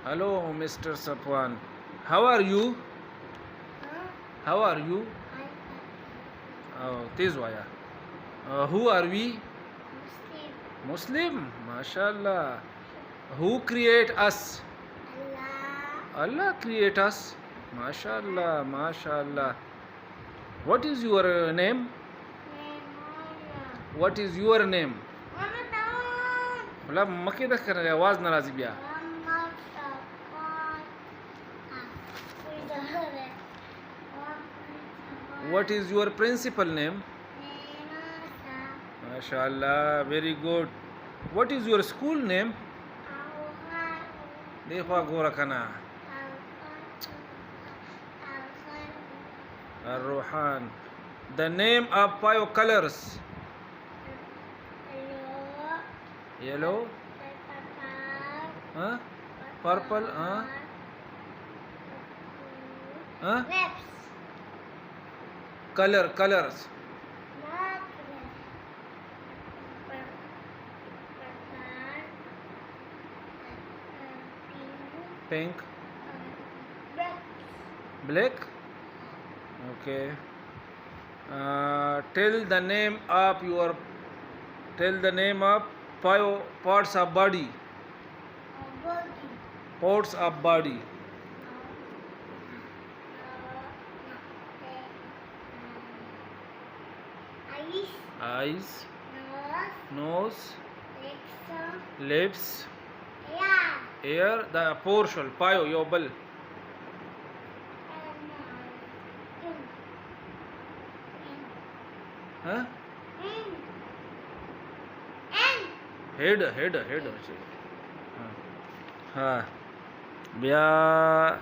Hello, Mr. Safwan. How are you? Huh? How are you? Teज वाया. Who are we? Muslim. Muslim. MashaAllah. Who create us? Allah. Allah create us. MashaAllah. MashaAllah. What is your name? Memona. What is your name? Ramadan. لا ما كده كان आवाज नाराजी बिया. What is your principal name? MashaAllah, very good. What is your school name? देखो गोरा खाना. Ar-Ruhan. The name of five colors. Yellow. Huh? Purple. Huh? Huh? Colors. Pink. Black. Okay. Tell the name of five parts of body. Parts of body. Eyes. Nose. Lips. Ear. The portion. Five. Yobel. Huh? Head. Yeah.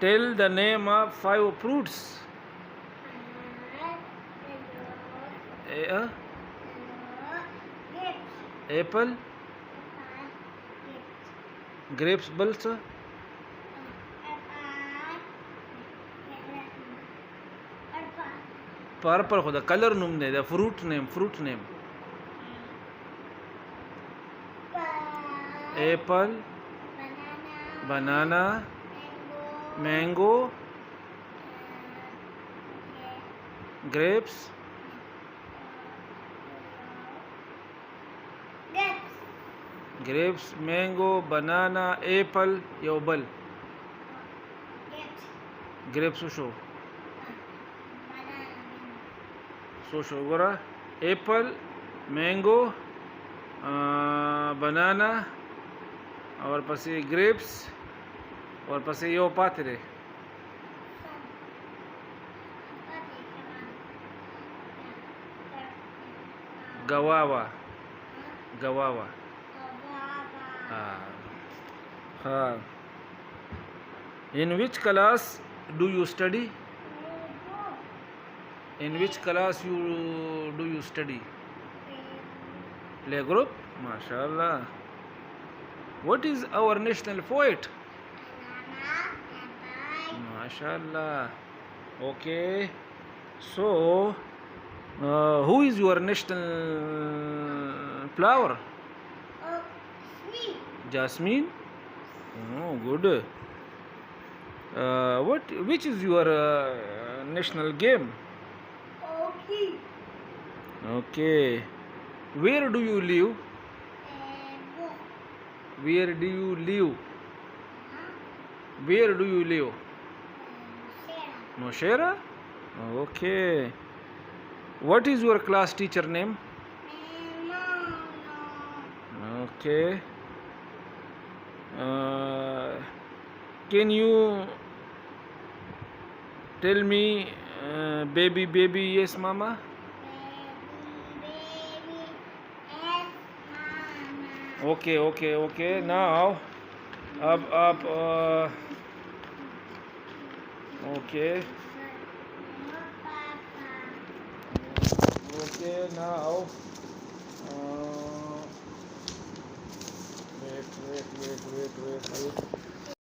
Tell the name of five fruits. Apple. Grapes. Balsa. Purple. The color name. The fruit name. Apple. Banana. Mango. Grapes. Mango. Banana. Apple. Yobal. Grapes. Show. Gora. Apple. Mango. Banana. और पसे grapes और पसे यो पाथरे गवावा हाँ. In which class do you study? In which class do you study? Play group. MashaAllah. What is our national poet? MashaAllah. Okay. So, who is your national flower? Jasmine. Oh, good. Which is your national game? Okay. Where do you live? Where do you live? Noshera? Okay. What is your class teacher name? Okay. Can you tell me baby, yes mama? Okay. Now, up. Okay. Okay. Now, wait.